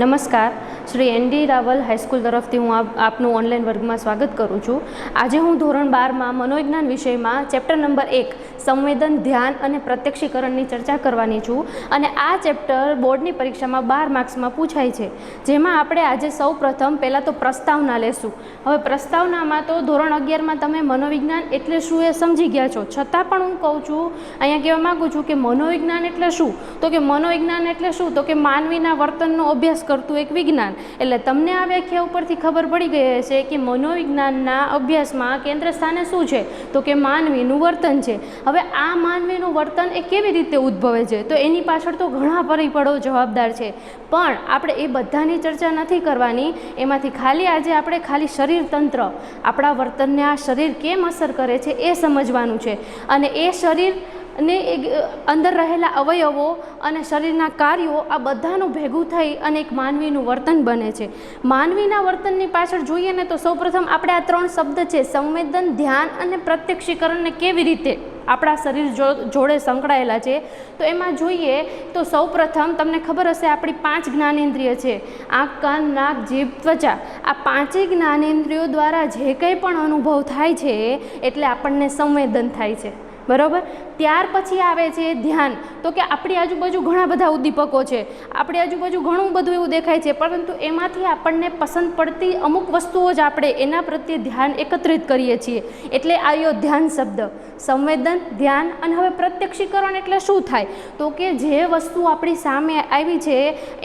નમસ્કાર, શ્રી એન.ડી. રાવલ હાઈસ્કૂલ તરફથી હું આપનું ઓનલાઈન વર્ગમાં સ્વાગત કરું છું. આજે હું ધોરણ 12માં મનોવિજ્ઞાન વિષયમાં ચેપ્ટર નંબર 1 સંવેદન, ધ્યાન અને પ્રત્યક્ષીકરણની ચર્ચા કરવાની છું. અને આ ચેપ્ટર બોર્ડની પરીક્ષામાં 12 માર્ક્સમાં પૂછાય છે, જેમાં આપણે આજે સૌ પ્રથમ પહેલાં તો પ્રસ્તાવના લેશું. હવે પ્રસ્તાવનામાં તો ધોરણ 11માં તમે મનોવિજ્ઞાન એટલે શું એ સમજી ગયા છો, છતાં પણ હું કહું છું, અહીંયા કહેવા માગું છું કે મનોવિજ્ઞાન એટલે શું, તો કે મનોવિજ્ઞાન એટલે શું, તો કે માનવીના વર્તનનો અભ્યાસ કરતું એક વિજ્ઞાન. એટલે તમને આ વ્યાખ્યા ઉપરથી ખબર પડી ગઈ હશે કે મનોવિજ્ઞાનના અભ્યાસમાં કેન્દ્ર સ્થાને શું છે, તો કે માનવીનું વર્તન છે. હવે આ માનવીનું વર્તન એ કેવી રીતે ઉદ્ભવે છે, તો એની પાછળ તો ઘણા પરિબળો જવાબદાર છે, પણ આપણે એ બધાની ચર્ચા નથી કરવાની. એમાંથી ખાલી આજે આપણે ખાલી શરીર તંત્ર, આપણા વર્તનને આ શરીર કેમ અસર કરે છે એ સમજવાનું છે. અને એ શરીર ને અંદર રહેલા અવયવો અને શરીરના કાર્યો આ બધાનું ભેગું થઈ અને એક માનવીનું વર્તન બને છે. માનવીના વર્તનની પાછળ જોઈએ ને તો સૌપ્રથમ આપણે આ 3 શબ્દ છે, સંવેદન, ધ્યાન અને પ્રત્યક્ષીકરણને કેવી રીતે આપણા શરીર જોડે સંકળાયેલા છે, તો એમાં જોઈએ તો સૌપ્રથમ તમને ખબર હશે આપણી 5 જ્ઞાનેન્દ્રિય છે, આંખ, કાન, નાક, જીભ, ત્વચા. આ 5 જ્ઞાનેન્દ્રિયો દ્વારા જે કંઈ પણ અનુભવ થાય છે એટલે આપણને સંવેદન થાય છે, બરાબર. ત્યાર પછી આવે છે ધ્યાન. તો કે આપણી આજુબાજુ ઘણા બધા ઉદ્દીપકો છે, આપણી આજુબાજુ ઘણું બધું એવું દેખાય છે, પરંતુ એમાંથી આપણને પસંદ પડતી અમુક વસ્તુઓ જ આપણે એના પ્રત્યે ધ્યાન એકત્રિત કરીએ છીએ, એટલે આવ્યો ધ્યાન શબ્દ. સંવેદન, ધ્યાન અને હવે પ્રત્યક્ષીકરણ એટલે શું થાય, તો કે જે વસ્તુ આપણી સામે આવી છે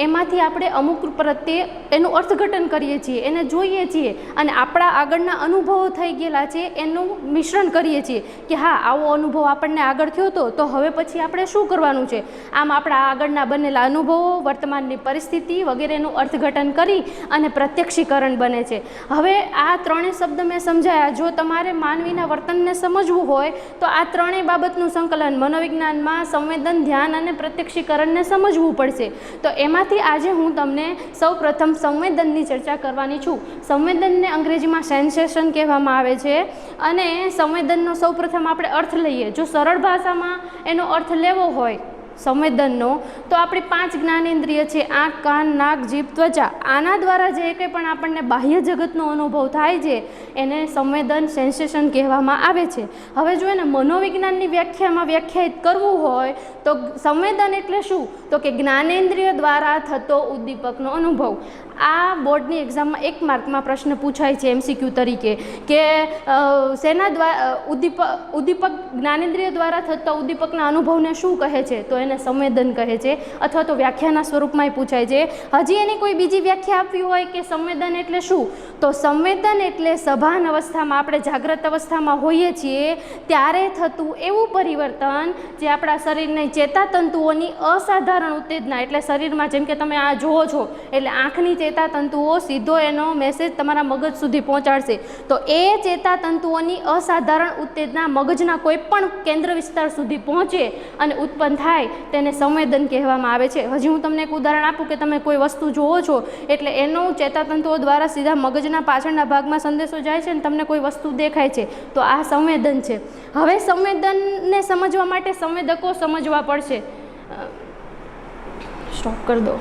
એમાંથી આપણે અમુક પ્રત્યે એનું અર્થઘટન કરીએ છીએ, એને જોઈએ છીએ અને આપણા આગળના અનુભવો થઈ ગયેલા છે એનું મિશ્રણ કરીએ છીએ કે હા, આવો અનુભવ આપણને આગળ થયો હતો, તો હવે પછી આપણે શું કરવાનું છે. આમ આપણા આગળના બનેલા અનુભવો, વર્તમાનની પરિસ્થિતિ વગેરેનું અર્થઘટન કરી અને પ્રત્યક્ષીકરણ બને છે. હવે આ 3 શબ્દ મેં સમજાયા. જો તમારે માનવીના વર્તનને સમજવું હોય તો આ 3 બાબતનું સંકલન મનોવિજ્ઞાનમાં સંવેદન, ધ્યાન અને પ્રત્યક્ષીકરણને સમજવું પડશે. તો એમાંથી આજે હું તમને સૌ પ્રથમ સંવેદનની ચર્ચા કરવાની છું. સંવેદનને અંગ્રેજીમાં સેન્સેશન કહેવામાં આવે છે અને સંવેદનનો સૌ પ્રથમ આપણે અર્થ લઈએ. જો સરળ ભાષામાં એનો અર્થ લેવો હોય સંવેદનનો, તો આપણી 5 જ્ઞાનેન્દ્રિય છે, આંખ, કાન, નાક, જીભ, ત્વચા. આના દ્વારા જે કંઈ પણ આપણને બાહ્ય જગતનો અનુભવ થાય છે એને સંવેદન, સેન્સેશન કહેવામાં આવે છે. હવે જો એને મનોવિજ્ઞાનની વ્યાખ્યામાં વ્યાખ્યાયિત કરવું હોય તો સંવેદન એટલે શું, તો કે જ્ઞાનેન્દ્રિય દ્વારા થતો ઉદ્દીપકનો અનુભવ. આ બોર્ડની એક્ઝામમાં 1 માર્કમાં પ્રશ્ન પૂછાય છે MCQ તરીકે કે શેના દ્વારા ઉદ્દીપક જ્ઞાનેન્દ્રિય દ્વારા થતા ઉદ્દીપકના અનુભવને શું કહે છે, તો એને સંવેદન કહે છે, અથવા તો વ્યાખ્યાના સ્વરૂપમાં પૂછાય છે. હજી એની કોઈ બીજી વ્યાખ્યા આપવી હોય કે સંવેદન એટલે શું, તો સંવેદન એટલે સભાન અવસ્થામાં, આપણે જાગ્રત અવસ્થામાં હોઈએ છીએ ત્યારે થતું એવું પરિવર્તન જે આપણા શરીરની ચેતાતંતુઓની અસાધારણ ઉત્તેજના, એટલે શરીરમાં જેમ કે તમે આ જુઓ છો એટલે આંખની ચેતાતંતુઓ સીધો એનો મેસેજ તમારા મગજ સુધી પહોંચાડશે, તો એ ચેતાતંતુઓની અસાધારણ ઉત્તેજના મગજના કોઈ પણ કેન્દ્ર વિસ્તાર સુધી પહોંચે અને ઉત્પન્ન થાય તેને સંવેદન કહેવામાં આવે છે. હજી હું તમને એક ઉદાહરણ આપું કે તમે કોઈ વસ્તુ જુઓ છો એટલે એનો ચેતાતંતુઓ દ્વારા સીધા મગજના પાછળના ભાગમાં સંદેશો જાય છે અને તમને કોઈ વસ્તુ દેખાય છે, તો આ સંવેદન છે. હવે સંવેદનને સમજવા માટે સંવેદકો સમજવા પડશે. સ્ટોપ કરી દો.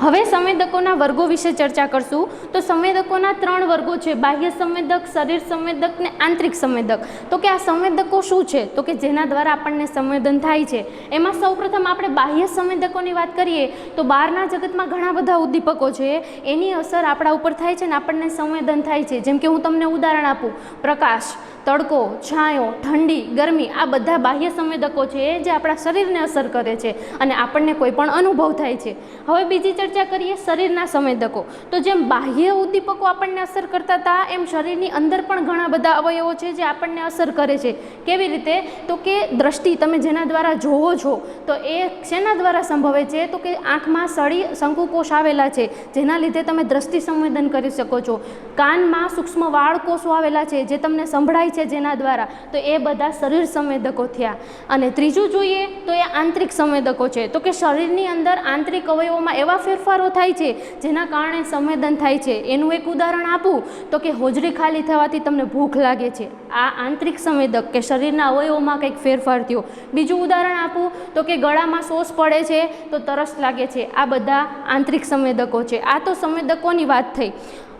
હવે સંવેદકોના વર્ગો વિશે ચર્ચા કરશું. તો સંવેદકોના 3 વર્ગો છે, બાહ્ય સંવેદક, શરીર સંવેદક ને આંતરિક સંવેદક. તો કે આ સંવેદકો શું છે, તો કે જેના દ્વારા આપણને સંવેદન થાય છે. એમાં સૌપ્રથમ આપણે બાહ્ય સંવેદકોની વાત કરીએ તો બહારના જગતમાં ઘણા બધા ઉદ્દીપકો છે, એની અસર આપણા ઉપર થાય છે ને આપણને સંવેદન થાય છે. જેમ કે હું તમને ઉદાહરણ આપું, પ્રકાશ, તડકો, છાંયો, ઠંડી, ગરમી, આ બધા બાહ્ય સંવેદકો છે જે આપણા શરીરને અસર કરે છે અને આપણને કોઈ પણ અનુભવ થાય છે. હવે બીજી ચર્ચા કરીએ શરીરના સંવેદકો. તો જેમ બાહ્ય ઉદ્દીપકો આપણને અસર કરતા હતા એમ શરીરની અંદર પણ ઘણા બધા અવયવો છે જે આપણને અસર કરે છે. કેવી રીતે, તો કે દ્રષ્ટિ, તમે જેના દ્વારા જોવો છો તો એ શેના દ્વારા સંભવે છે, તો કે આંખમાં સળી શંકુકોષ આવેલા છે જેના લીધે તમે દ્રષ્ટિ સંવેદન કરી શકો છો. કાનમાં સૂક્ષ્મ વાળ કોષો આવેલા છે જે તમને સંભળાય છે જેના દ્વારા, તો એ બધા શરીર સંવેદકો થયા. અને ત્રીજું જોઈએ તો એ આંતરિક સંવેદકો છે. તો કે શરીરની અંદર આંતરિક અવયવોમાં એવા ફેરફાર ફેરફારો થાય છે જેના કારણે સંવેદન થાય છે. એનું એક ઉદાહરણ આપું તો કે હોજરી ખાલી થવાથી તમને ભૂખ લાગે છે, આ આંતરિક સંવેદક કે શરીરના અવયવોમાં કંઈક ફેરફાર થયો. બીજું ઉદાહરણ આપું તો કે ગળામાં સોસ પડે છે તો તરસ લાગે છે, આ બધા આંતરિક સંવેદકો છે. આ તો સંવેદકોની વાત થઈ.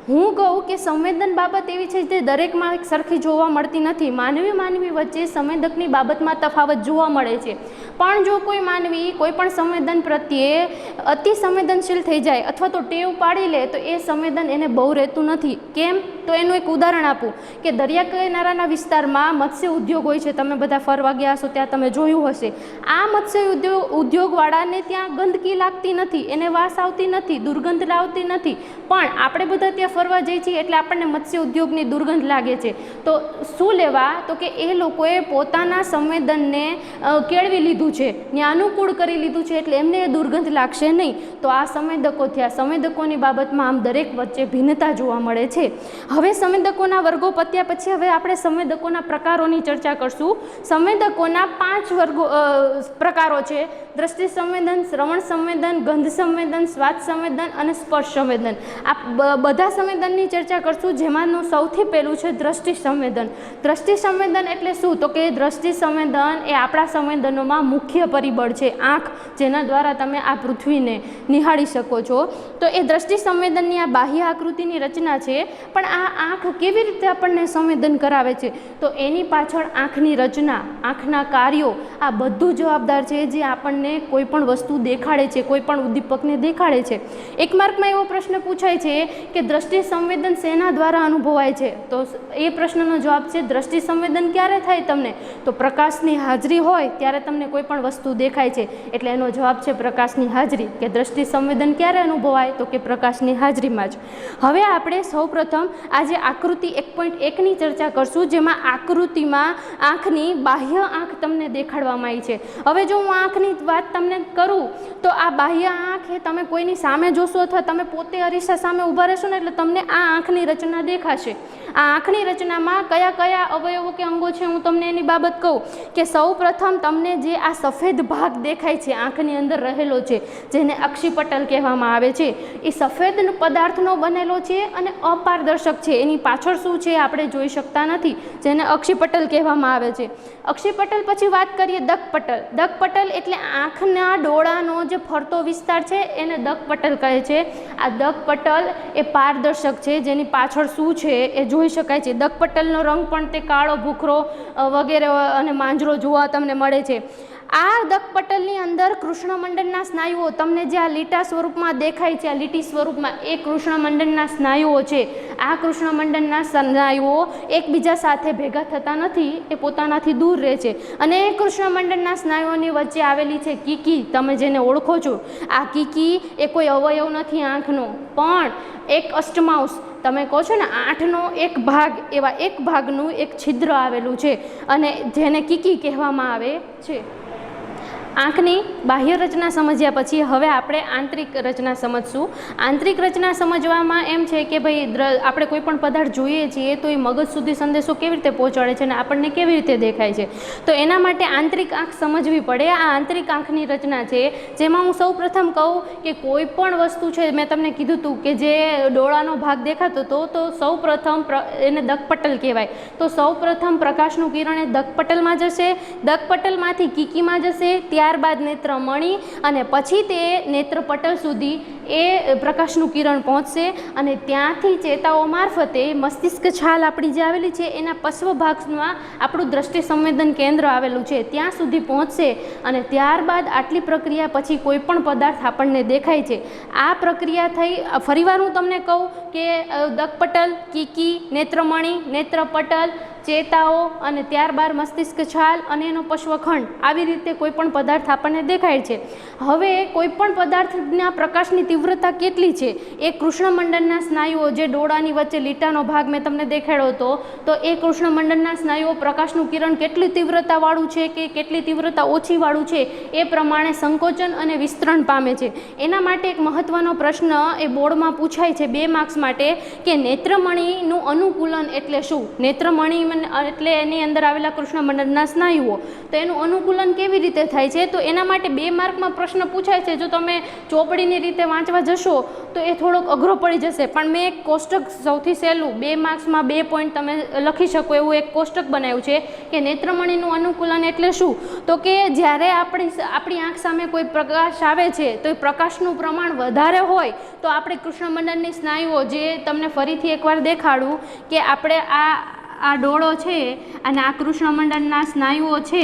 હું કહું કે સંવેદન બાબત એવી છે જે દરેકમાં એક સરખી જોવા મળતી નથી. માનવી વચ્ચે સંવેદકની બાબતમાં તફાવત જોવા મળે છે. પણ જો કોઈ માનવી કોઈ પણ સંવેદન પ્રત્યે અતિ સંવેદનશીલ થઈ જાય અથવા તો ટેવ પાડી લે તો એ સંવેદન એને બહુ રહેતું નથી. કેમ? તો એનું એક ઉદાહરણ આપું કે દરિયા કિનારાના વિસ્તારમાં મત્સ્ય ઉદ્યોગ હોય છે. તમે બધા ફરવા ગયા હશો ત્યાં તમે જોયું હશે. આ મત્સ્ય ઉદ્યોગવાળાને ત્યાં ગંદકી લાગતી નથી, એને વાસ આવતી નથી, દુર્ગંધ લાવતી નથી. પણ આપણે બધા ત્યાં ફરવા જઈએ છીએ એટલે આપણને મત્સ્ય ઉદ્યોગની દુર્ગંધ લાગે છે. તો શું લેવા? તો કે એ લોકોએ પોતાના સંવેદનને કેળવી લીધું છે, અનુકૂળ કરી લીધું છે એટલે એમને એ દુર્ગંધ લાગશે નહીં. તો આ સંવેદકો થયા. સંવેદકોની બાબતમાં આમ દરેક વચ્ચે ભિન્નતા જોવા મળે છે. હવે સંવેદકોના વર્ગો પત્યા પછી હવે આપણે સંવેદકોના પ્રકારોની ચર્ચા કરશું. સંવેદકોના 5 પ્રકારો છે: દ્રષ્ટિ સંવેદન, શ્રવણ સંવેદન, ગંધ સંવેદન, સ્વાદ સંવેદન અને સ્પર્શ સંવેદન. આ બધા સંવેદનની ચર્ચા કરશું, જેમાંનું સૌથી પહેલું છે દ્રષ્ટિ સંવેદન. દ્રષ્ટિ સંવેદન એટલે શું? તો કે દ્રષ્ટિ સંવેદન એ આપણા સંવેદનોમાં મુખ્ય પરિબળ છે, આંખ, જેના દ્વારા તમે આ પૃથ્વીને નિહાળી શકો છો. તો એ દ્રષ્ટિ સંવેદનની આ બાહ્ય આકૃતિની રચના છે. પણ આ આંખ કેવી રીતે આપણને સંવેદન કરાવે છે? તો એની પાછળ આંખની રચના, આંખના કાર્યો, આ બધું જવાબદાર છે જે આપણને કોઈ પણ વસ્તુ દેખાડે છે, કોઈ પણ ઉદ્દીપકને દેખાડે છે. એક માર્કમાં એવો પ્રશ્ન પૂછાય છે કે દ્રષ્ટિ સંવેદન શેના દ્વારા અનુભવાય છે? તો એ પ્રશ્નનો જવાબ છે દ્રષ્ટિ સંવેદન ક્યારે થાય તમને? તો પ્રકાશની હાજરી હોય ત્યારે તમને કોઈ પણ વસ્તુ દેખાય છે, એટલે એનો જવાબ છે પ્રકાશની હાજરી. કે દ્રષ્ટિ સંવેદન ક્યારે અનુભવાય? તો કે પ્રકાશની હાજરીમાં જ. હવે આપણે સૌપ્રથમ આજે આકૃતિ 1.1ની ચર્ચા કરશું, જેમાં આકૃતિમાં આંખની બાહ્ય આંખ તમને દેખાડવામાં આવી છે. હવે જો હું આંખની વાત તમને કરું તો આ બાહ્ય આંખ એ તમે કોઈની સામે જોશો અથવા તમે પોતે અરીસા સામે ઊભા રહેશો ને એટલે તમને આ આંખની રચના દેખાશે. આ આંખની રચનામાં કયા કયા અવયવો કે અંગો છે હું તમને એની બાબત કહું કે સૌ પ્રથમ તમને જે આ સફેદ ભાગ દેખાય છે આંખની અંદર રહેલો છે, જેને અક્ષિપટલ કહેવામાં આવે છે, એ સફેદ પદાર્થનો બનેલો છે અને અપારદર્શક છે. એની પાછળ શું છે આપણે જોઈ શકતા નથી, જેને અક્ષિપટલ કહેવામાં આવે છે. અક્ષિપટલ પછી વાત કરીએ દકપટલ. દકપટલ એટલે આંખના ડોળાનો જે ફરતો વિસ્તાર છે એને દકપટલ કહે છે. આ દકપટલ એ પારદર્શક છે, જેની પાછળ શું છે એ જોઈ શકાય છે. દકપટલનો રંગ પણ તે કાળો, ભૂખરો વગેરે અને માંજરો જોવા તમને મળે છે. આ દકપટલની અંદર કૃષ્ણમંડળના સ્નાયુઓ તમને જે આ લીટા સ્વરૂપમાં દેખાય છે, આ લીટી સ્વરૂપમાં, એ કૃષ્ણમંડળના સ્નાયુઓ છે. આ કૃષ્ણમંડળના સ્નાયુઓ એકબીજા સાથે ભેગા થતા નથી, એ પોતાનાથી દૂર રહે છે. અને એ કૃષ્ણમંડળના સ્નાયુઓની વચ્ચે આવેલી છે કીકી, તમે જેને ઓળખો છો. આ કીકી એ કોઈ અવયવ નથી આંખનો, પણ એક અષ્ટમાંશ, તમે કહો છો ને 8નો એક ભાગ, એવા એક ભાગનું એક છિદ્ર આવેલું છે અને જેને કીકી કહેવામાં આવે છે. આંખની બાહ્ય રચના સમજ્યા પછી હવે આપણે આંતરિક રચના સમજશું. આંતરિક રચના સમજવામાં એમ છે કે ભાઈ આપણે કોઈ પણ પદાર્થ જોઈએ છીએ તો એ મગજ સુધી સંદેશો કેવી રીતે પહોંચાડે છે અને આપણને કેવી રીતે દેખાય છે. તો એના માટે આંતરિક આંખ સમજવી પડે. આ આંતરિક આંખની રચના છે, જેમાં હું સૌ પ્રથમ કહું કે કોઈ પણ વસ્તુ છે, મેં તમને કીધું હતું કે જે ડોળાનો ભાગ દેખાતો હતો તો સૌ પ્રથમ એને દકપટલ કહેવાય. તો સૌ પ્રથમ પ્રકાશનું કિરણ એ દકપટલમાં જશે, દકપટલમાંથી કીકીમાં જશે, ત્યારબાદ નેત્રમણી અને પછી તે નેત્રપટલ સુધી એ પ્રકાશનું કિરણ પહોંચશે અને ત્યાંથી ચેતાઓ મારફતે મસ્તિષ્ક છાલ આપણી જે આવેલી છે એના પશ્વ ભાગમાં આપણું દ્રષ્ટિ સંવેદન કેન્દ્ર આવેલું છે, ત્યાં સુધી પહોંચશે અને ત્યારબાદ આટલી પ્રક્રિયા પછી કોઈ પણ પદાર્થ આપણને દેખાય છે. આ પ્રક્રિયા થઈ, ફરીવાર હું તમને કહું કે દકપટલ, કીકી, નેત્રમણી, નેત્રપટલ, ચેતાઓ અને ત્યારબાદ મસ્તિષ્ક છાલ અને એનો પશ્વખંડ, આવી રીતે કોઈ પણ પદાર્થ આપણને દેખાય છે. હવે કોઈ પણ પદાર્થના પ્રકાશની તીવ્રતા કેટલી છે એ કૃષ્ણમંડળના સ્નાયુઓ, જે ડોળાની વચ્ચે લીટાનો ભાગ મેં તમને દેખાડ્યો હતો, તો એ કૃષ્ણમંડળના સ્નાયુઓ પ્રકાશનું કિરણ કેટલી તીવ્રતાવાળું છે કે કેટલી તીવ્રતા ઓછીવાળું છે એ પ્રમાણે સંકોચન અને વિસ્તરણ પામે છે. એના માટે એક મહત્વનો પ્રશ્ન એ બોર્ડમાં પૂછાય છે 2 માર્ક્સ માટે કે નેત્રમણીનું અનુકૂલન એટલે શું? નેત્રમણી એટલે એની અંદર આવેલા કૃષ્ણમંડળના સ્નાયુઓ. તો એનું અનુકૂલન કેવી રીતે થાય છે? તો એના માટે 2 માર્કમાં પ્રશ્ન પૂછાય છે. જો તમે ચોપડીની રીતે વાંચવા જશો તો એ થોડોક અઘરો પડી જશે, પણ મેં એક કોષ્ટક સૌથી સહેલું 2 માર્ક્સમાં 2 પોઈન્ટ તમે લખી શકો એવું એક કોષ્ટક બનાવ્યું છે કે નેત્રમણીનું અનુકૂલન એટલે શું? તો કે જ્યારે આપણી આંખ સામે કોઈ પ્રકાશ આવે છે તો એ પ્રકાશનું પ્રમાણ વધારે હોય તો આપણે કૃષ્ણમંડળની સ્નાયુઓ, જે તમને ફરીથી એકવાર દેખાડું કે આપણે આ ડોળો છે અને આ કૃષ્ણમંડળના સ્નાયુઓ છે,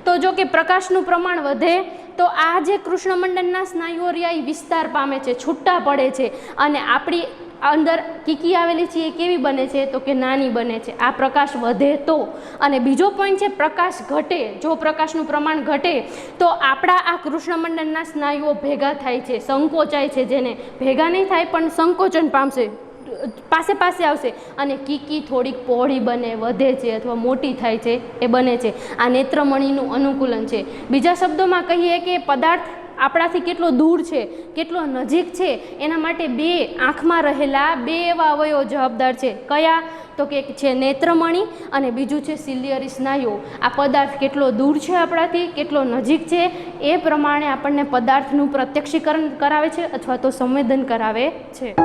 તો જો કે પ્રકાશનું પ્રમાણ વધે તો આ જે કૃષ્ણમંડળના સ્નાયુઓ રહ્યા એ વિસ્તાર પામે છે, છૂટા પડે છે, અને આપણી અંદર કીકી આવેલી છે એ કેવી બને છે? તો કે નાની બને છે. આ પ્રકાશ વધે તો. અને બીજો પોઈન્ટ છે પ્રકાશ ઘટે. જો પ્રકાશનું પ્રમાણ ઘટે તો આપણા આ કૃષ્ણમંડળના સ્નાયુઓ ભેગા થાય છે, સંકોચાય છે, જેને ભેગા નહીં થાય પણ સંકોચન પામશે, પાસે આવશે, અને કીકી થોડીક પહોળી બને, વધે છે અથવા મોટી થાય છે, એ બને છે. આ નેત્રમણીનું અનુકૂલન છે. બીજા શબ્દોમાં કહીએ કે પદાર્થ આપણાથી કેટલો દૂર છે, કેટલો નજીક છે, એના માટે 2 આંખમાં રહેલા 2 એવા અવયવો જવાબદાર છે. કયા? તો કે એક છે નેત્રમણી અને બીજું છે સિલિયરી સ્નાયુ. આ પદાર્થ કેટલો દૂર છે આપણાથી, કેટલો નજીક છે, એ પ્રમાણે આપણને પદાર્થનું પ્રત્યક્ષીકરણ કરાવે છે અથવા તો સંવેદન કરાવે છે.